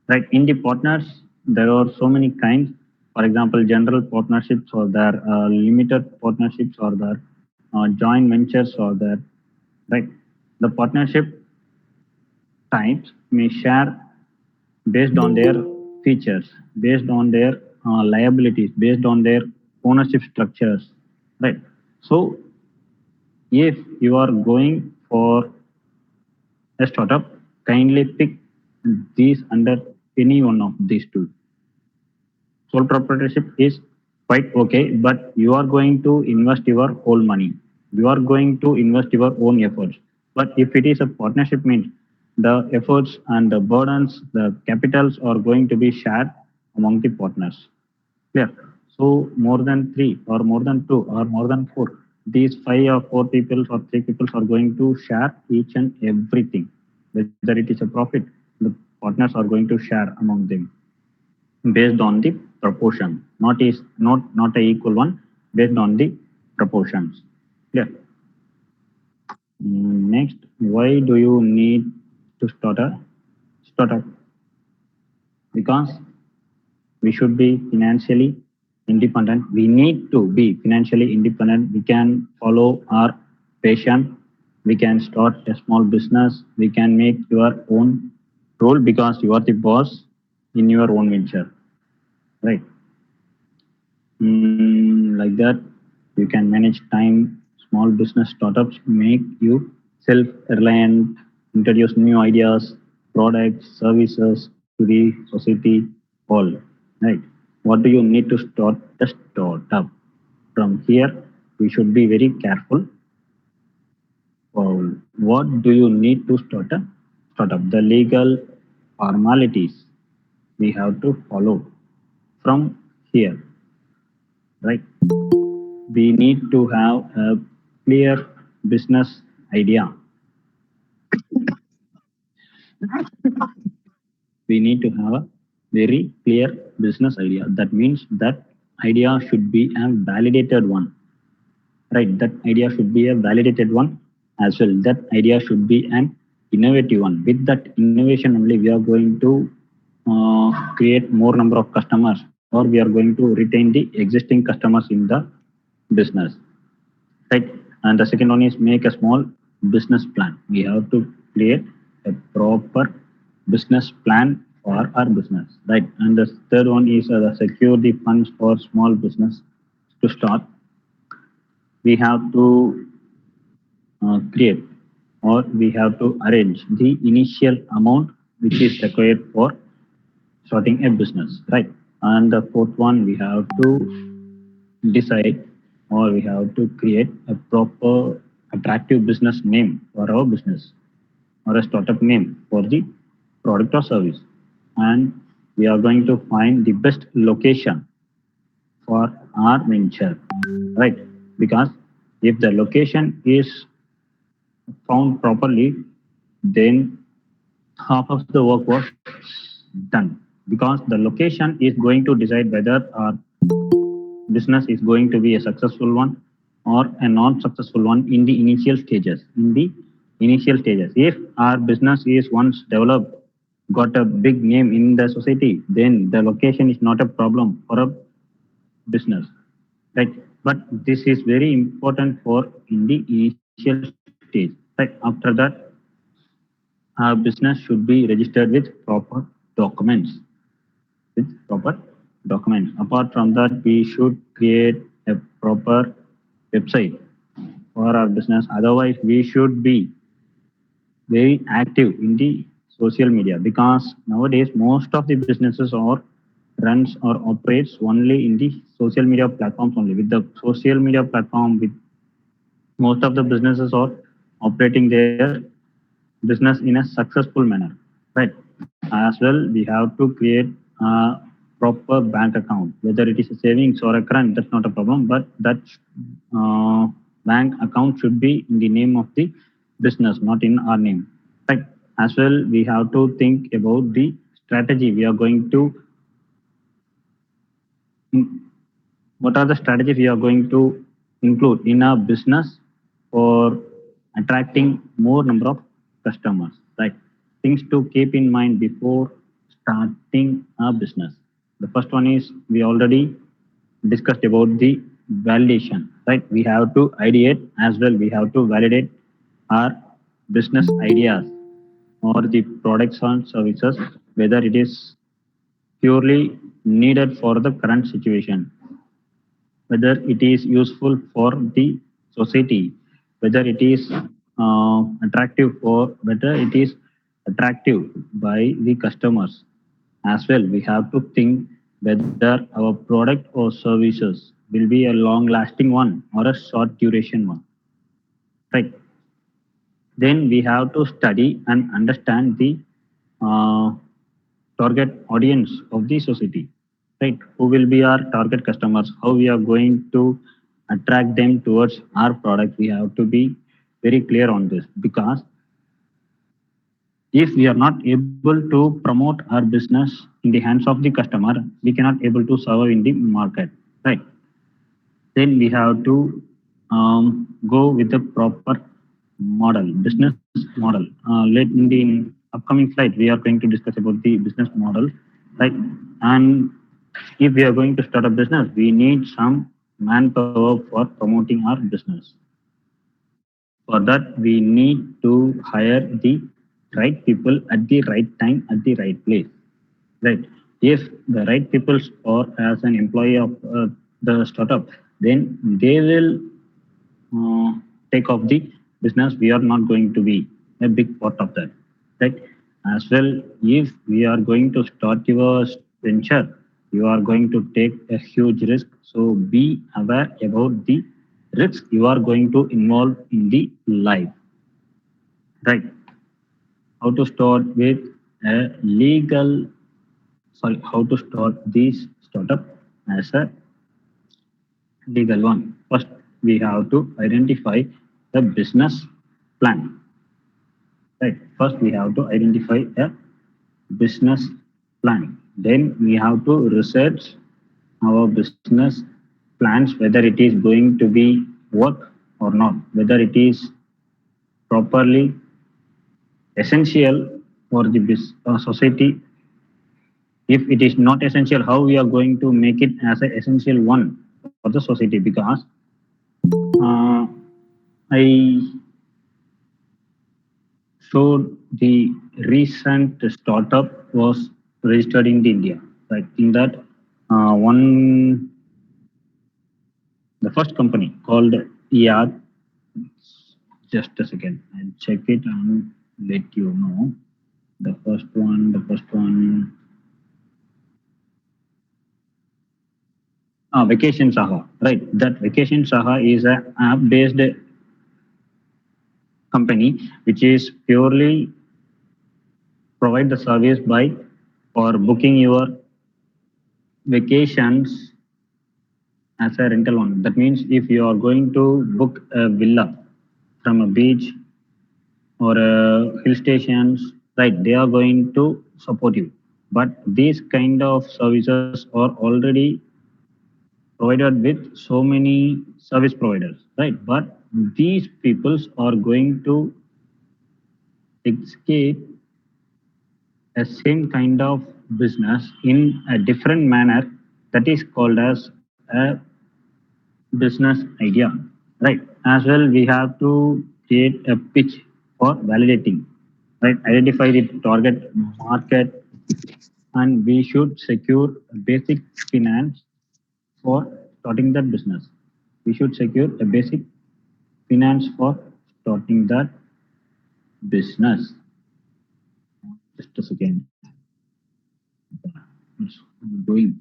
Right. In the partners, there are so many kinds. For example, general partnerships are there, limited partnerships are there, joint ventures are there. Right. The partnership types may share based on their features, based on their liabilities, based on their ownership structures. Right. So if you are going for a startup, kindly pick these under any one of these two. Sole proprietorship is quite okay, but you are going to invest your whole money, you are going to invest your own efforts. But if it is a partnership means the efforts and the burdens, the capitals are going to be shared among the partners. Clear. So more than three or more than two or more than four, these five or four people or three people are going to share each and everything. Whether it is a profit, the partners are going to share among them based on the proportion, not a equal one, based on the proportions. Clear. Next, why do you need to start a startup? Because we should be financially independent. We need to be financially independent. We can follow our passion. We can start a small business. We can make your own role because you are the boss in your own venture, right? Like that, you can manage time. Small business startups make you self-reliant, introduce new ideas, products, services to the society all. Right? What do you need to start a startup? From here, we should be very careful. What do you need to start a startup? The legal formalities we have to follow from here, right? We need to have a clear business idea. We need to have a very clear business idea. That means that idea should be a validated one, right? That idea should be a validated one as well. That idea should be an innovative one. With that innovation only, we are going to create more number of customers, or we are going to retain the existing customers in the business, right? And the second one is make a small business plan. We have to create a proper business plan for our business, right? And the third one is secure the funds for small business to start. We have to create, or we have to arrange the initial amount which is required for starting a business, right? And the fourth one, we have to decide, or we have to create a proper attractive business name for our business, or a startup name for the product or service. And we are going to find the best location for our venture, right? Because if the location is found properly, then half of the work was done, because the location is going to decide whether our business is going to be a successful one or a non-successful one in the initial stages. In the initial stages, if our business is once developed, got a big name in the society, then the location is not a problem for a business, right? But this is very important for in the initial stage, right? After that, our business should be registered with proper documents. With proper documents. Apart from that, we should create a proper website for our business. Otherwise, we should be very active in the social media, because nowadays most of the businesses are runs or operates only in the social media platforms only. With the social media platform, with most of the businesses are operating their business in a successful manner, right? As well, we have to create a proper bank account, whether it is a savings or a current, that's not a problem, but that bank account should be in the name of the business, not in our name, right? As well, we have to think about the strategy we are going to, what are the strategies we are going to include in our business for attracting more number of customers, right? Things to keep in mind before starting a business. The first one is we already discussed about the validation, right? We have to ideate as well. We have to validate our business ideas or the products and services, whether it is purely needed for the current situation, whether it is useful for the society, whether it is attractive for, whether it is attractive by the customers. As well, we have to think whether our product or services will be a long lasting one or a short duration one, right? Then we have to study and understand the uh, target audience of the society, right? Who will be our target customers? How we are going to attract them towards our product? We have to be very clear on this, because if we are not able to promote our business in the hands of the customer, we cannot able to serve in the market, right? Then we have to go with the proper model, business model. Let in the upcoming slide, we are going to discuss about the business model, right? And If we are going to start a business, we need some manpower for promoting our business. For that, we need to hire the right people at the right time at the right place. Right. If the right people or as an employee of the startup, then they will uh, take off the business. We are not going to be a big part of that. Right. As well, if we are going to start your venture, you are going to take a huge risk. So be aware about the risks you are going to involve in the life. Right. How to start with a legal, sorry, how to start this startup as a legal one. First, we have to identify the business plan. Right. First, we have to identify a business plan. Then we have to research our business plans, whether it is going to be work or not, whether it is properly essential for the society. If it is not essential, how we are going to make it as an essential one for the society? Because uh, I showed the recent startup was registered in India. Right, in that one, the first company called Yad. Just a second, I'll check it and let you know. The first one, Vacation Saha. Right, that Vacation Saha is a app-based company which is purely provide the service by for booking your vacations as a rental one. That means if you are going to book a villa from a beach or hill stations, right, they are going to support you. But these kind of services are already provided with so many service providers, right? But these peoples are going to escape a same kind of business in a different manner, that is called as a business idea, right? As well, we have to create a pitch for validating, right? Identify the target market, and we should secure basic finance for starting that business. We should secure a basic finance for starting that business. Just a second. It's doing.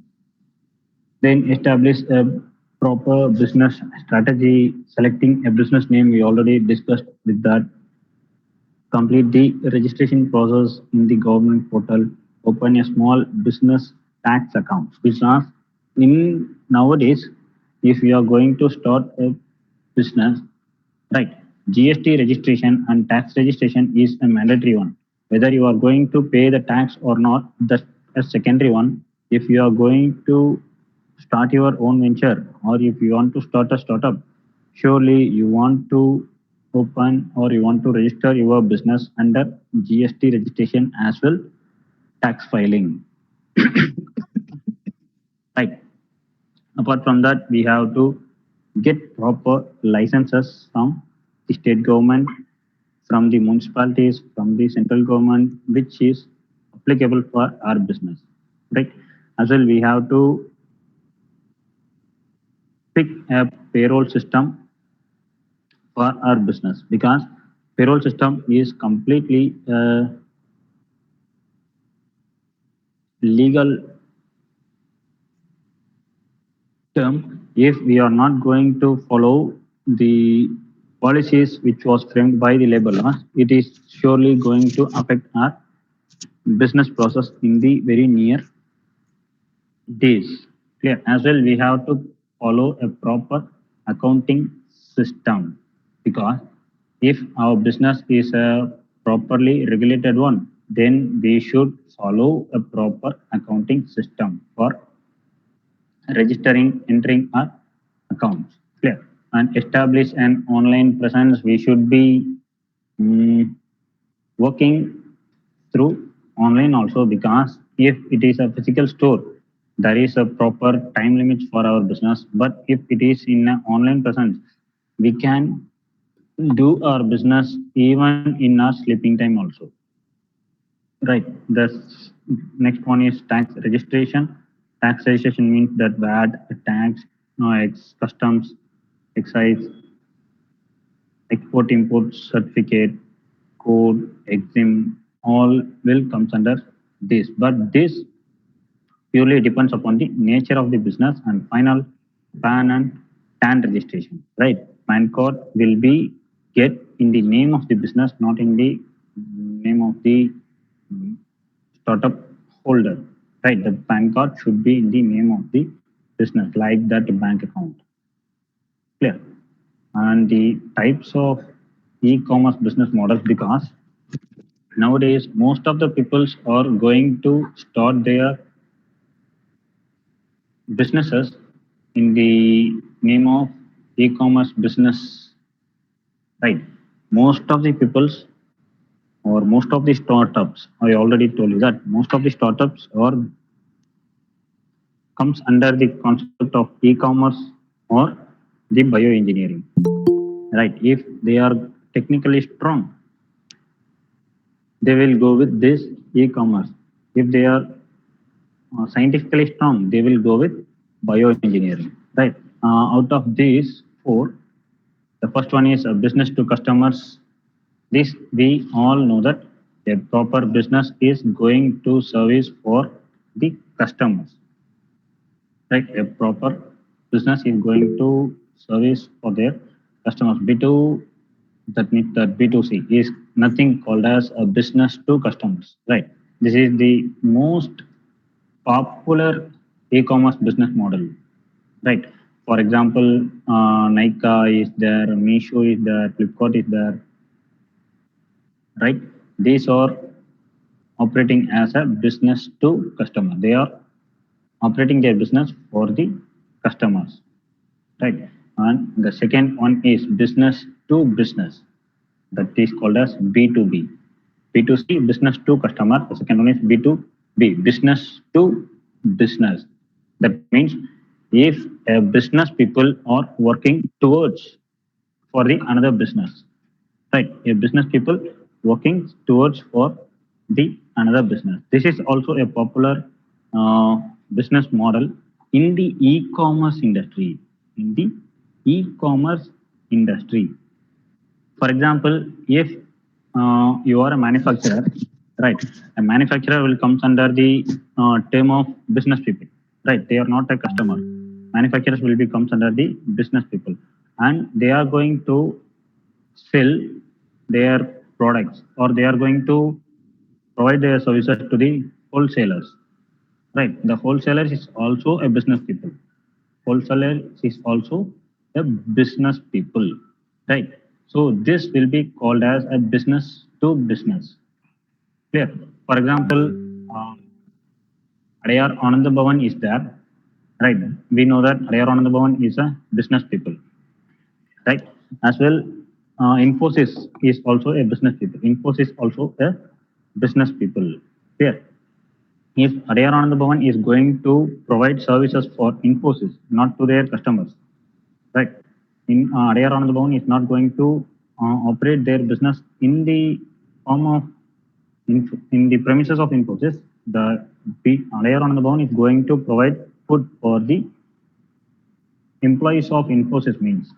Then establish a proper business strategy, selecting a business name. We already discussed with that. Complete the registration process in the government portal. Open a small business tax account. Because in nowadays, if you are going to start a business, right, GST registration and tax registration is a mandatory one. Whether you are going to pay the tax or not, that's a secondary one. If you are going to start your own venture, or if you want to start a startup, surely you want to open or you want to register your business under GST registration as well, tax filing. Right. Apart from that, we have to get proper licenses from the state government, from the municipalities, from the central government, which is applicable for our business. Right. As well, we have to pick a payroll system for our business, because payroll system is completely legal term. If we are not going to follow the policies which was framed by the labor laws, it is surely going to affect our business process in the very near days. Clear. As well, we have to follow a proper accounting system, because if our business is a properly regulated one, then we should follow a proper accounting system for registering, entering our accounts. Clear. And establish an online presence. We should be mm, working through online also, because if it is a physical store, there is a proper time limit for our business. But if it is in an online presence, we can do our business even in our sleeping time also. Right. The next one is tax registration. Tax registration means that VAT, tax, customs, excise, export import certificate, code, exempt, all will comes under this. But this purely depends upon the nature of the business. And final, PAN and TAN registration. Right. PAN card will be get in the name of the business, not in the name of the startup holder. Right. The PAN card should be in the name of the business, like that bank account. Clear. And the types of e-commerce business models, because nowadays most of the peoples are going to start their businesses in the name of e-commerce business, right? Most of the peoples or most of the startups, I already told you that most of the startups are comes under the concept of e-commerce or the bioengineering, right? If they are technically strong, they will go with this e-commerce. If they are scientifically strong, they will go with bioengineering, right? Out of these four, the first one is business to customers. This we all know that a proper business is going to service for the customers, right? A proper business is going to service for their customers. B2, that means that B2C is nothing called as a business to customers, right? This is the most popular e-commerce business model, right? For example, Nika is there, Meesho is there, Flipkart is there, right? These are operating as a business to customer. They are operating their business for the customers, right? And the second one is business to business. That is called as B2B. B2C, business to customer. The second one is B2B, business to business. That means if a business people are working towards for the another business, right? A business people working towards for the another business. This is also a popular business model in the e-commerce industry. In the e-commerce industry, for example, if you are a manufacturer, right? A manufacturer will comes under the term of business people, right? They are not a customer. Manufacturers will be comes under the business people, and they are going to sell their products, or they are going to provide their services to the wholesalers, right? The wholesaler is also a business people. Wholesaler is also a business people, right? So this will be called as a business to business. Clear? For example, uh, Adayar Ananda Bhavan is there, right? We know that Adayar Ananda Bhavan is a business people, right? As well, Infosys is also a business people. Infosys also a business people. Clear? If Adayar Ananda Bhavan is going to provide services for Infosys, not to their customers, right? In Adayar Ananda Bhavan is not going to operate their business in the form of in the premises of Infosys. The Adayar Ananda Bhavan is going to provide food for the employees of Infosys means,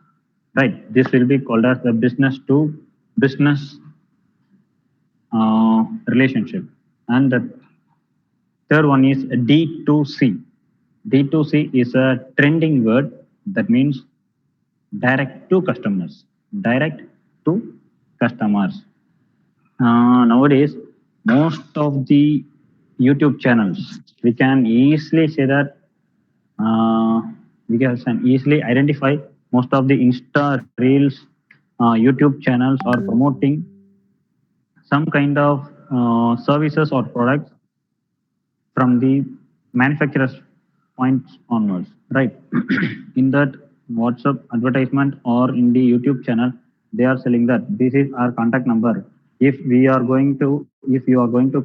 right? This will be called as the business to business relationship. And the third one is D2C. D2C is a trending word that means direct to customers. Direct to customers. Nowadays, most of the YouTube channels, we can easily say that we can easily identify most of the Insta Reels, YouTube channels are promoting some kind of services or products from the manufacturer's points onwards, right? In that WhatsApp advertisement or in the YouTube channel, they are selling that this is our contact number. If you are going to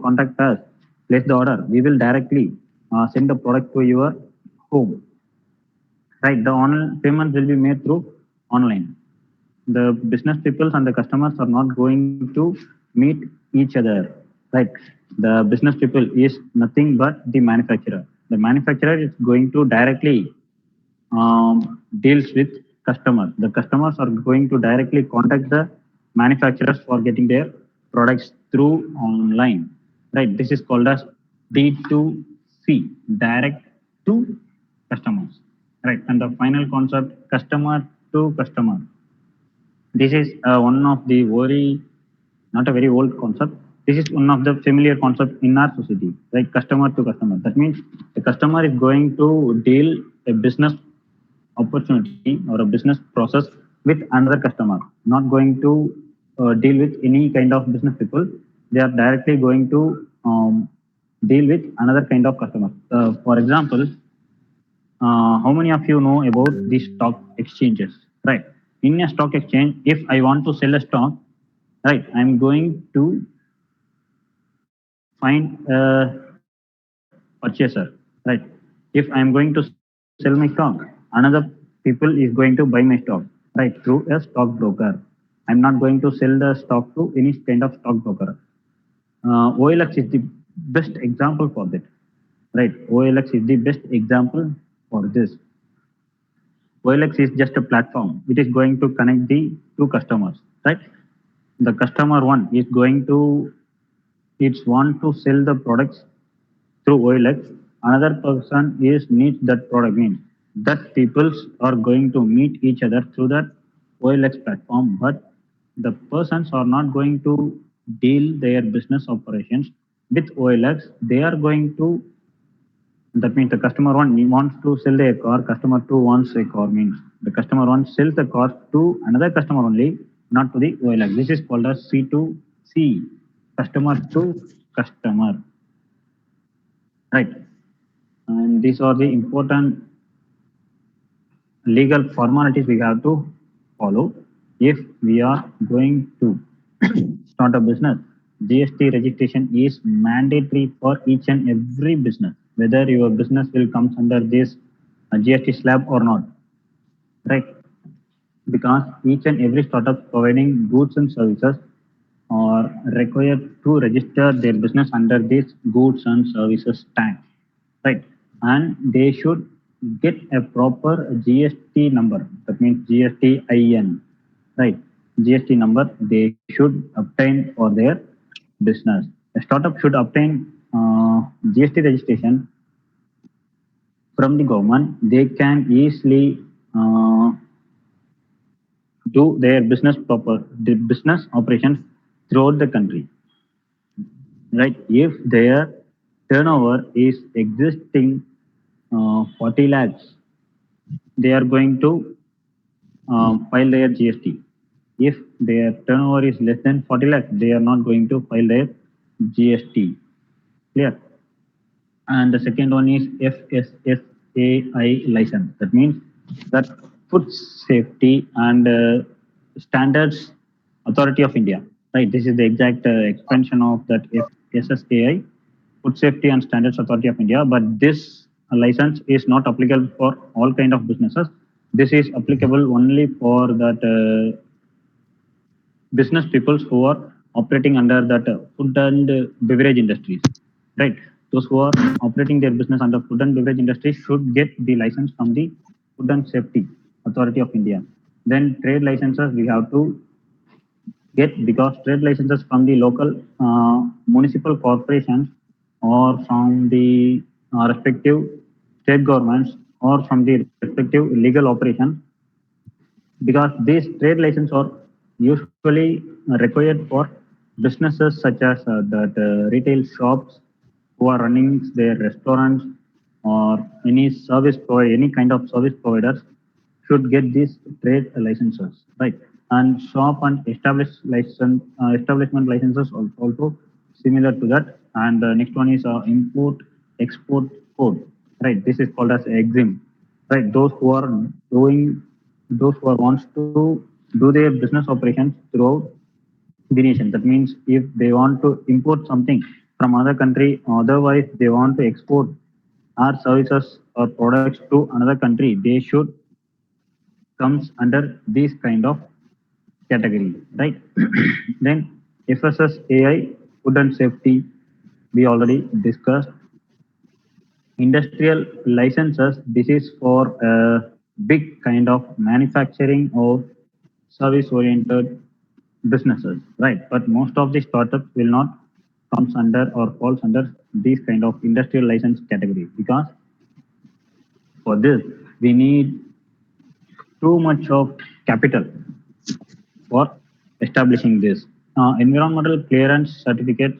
contact us, place the order. We will directly send the product to your home, right? The online payment will be made through online. The business people and the customers are not going to meet each other, right? The business people is nothing but the manufacturer. The manufacturer is going to directly deals with customers. The customers are going to directly contact the manufacturers for getting their products through online, right? This is called as D2C, direct to customers, right? And the final concept, customer to customer. This is one of the very, not a very old concept. This is one of the familiar concept in our society, like customer to customer. That means the customer is going to deal a business opportunity or a business process with another customer, not going to deal with any kind of business people. They are directly going to deal with another kind of customer. For example, how many of you know about the stock exchanges, right? In a stock exchange, if I want to sell a stock, right, I'm going to find a purchaser, right? If I'm going to sell my stock, another people is going to buy my stock, right, through a stockbroker. I'm not going to sell the stock to any kind of stockbroker. OLX is the best example for that, right? OLX is the best example for this. OLX is just a platform. It is going to connect the two customers, right? The customer one is going to it's want to sell the products through OLX. Another person is needs that product, means that peoples are going to meet each other through that OLX platform, but the persons are not going to deal their business operations with OLX. They are going to, that means the customer one wants to sell their car, customer two wants a car, means the customer one sells the car to another customer only, not to the OLX. This is called as C2C, customer to customer, right? And these are the important legal formalities we have to follow if we are going to start a business. GST registration is mandatory for each and every business, whether your business will come under this GST slab or not, right? Because each and every startup providing goods and services are required to register their business under this goods and services tax, right? And they should get a proper GST number. That means GST IN, right? GST number they should obtain for their business. A startup should obtain GST registration from the government. They can easily do their the business operations throughout the country, right? If their turnover is existing 40 lakhs, they are going to file their GST. If their turnover is less than 40 lakhs, they are not going to file their GST. Clear? And the second one is FSSAI license. That means that Food Safety and Standards Authority of India. Right. This is the exact expansion of that FSSAI, Food Safety and Standards Authority of India. But this license is not applicable for all kind of businesses. This is applicable only for that business peoples who are operating under that food and beverage industries, right? Those who are operating their business under food and beverage industry should get the license from the Food and Safety Authority of India. Then trade licenses we have to get, because trade licenses from the local municipal corporations or from the respective state governments or from the respective legal operations, because these trade licenses are usually required for businesses such as that retail shops who are running their restaurants or any service provider, any kind of service providers should get these trade licenses, right? And shop and establishment licenses also similar to that. And the next one is import export code, right? This is called as EXIM, right? Those who are wants to do their business operations throughout the nation. That means if they want to import something from other country, otherwise they want to export our services or products to another country, they should comes under this kind of category, right? Then FSS AI, food and safety, we already discussed. Industrial licenses, this is for a big kind of manufacturing or service oriented businesses, right? But most of the startups will not comes under or falls under this kind of industrial license category, because for this we need too much of capital for establishing this. Environmental clearance certificate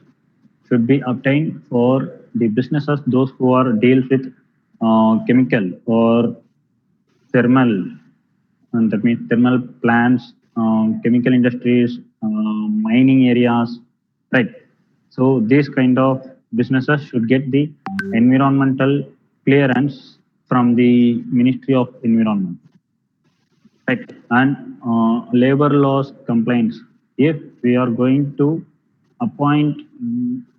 should be obtained for the businesses, those who are deals with chemical or thermal, and that means thermal plants, chemical industries, mining areas, right? So these kind of businesses should get the environmental clearance from the Ministry of Environment, right? And labor laws complaints. If we are going to appoint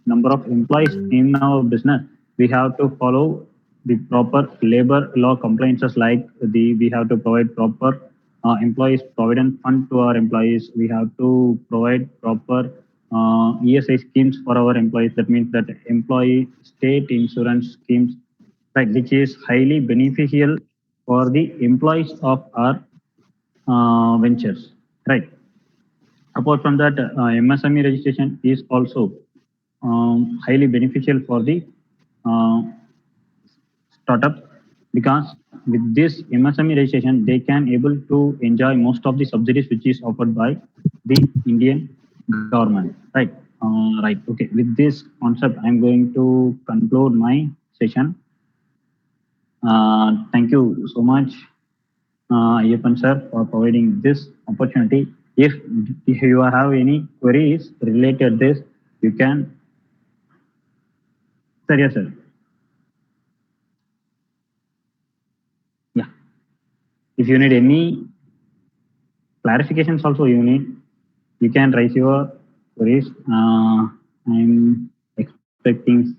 number of employees in our business, we have to follow the proper labor law compliances, like the we have to provide proper employees provident fund to our employees. We have to provide proper ESI schemes for our employees. That means that employee state insurance schemes, right, which is highly beneficial for the employees of our ventures, right? Apart from that, MSME registration is also highly beneficial for the uh, startups, because with this MSME registration, they can able to enjoy most of the subsidies which is offered by the Indian government, right? Right. Okay. With this concept, I'm going to conclude my session. Thank you so much, Ayappan sir, for providing this opportunity. If you have any queries related this, you can. Sir, yes, sir. Yeah. If you need any clarifications, also you can raise your queries. I'm expecting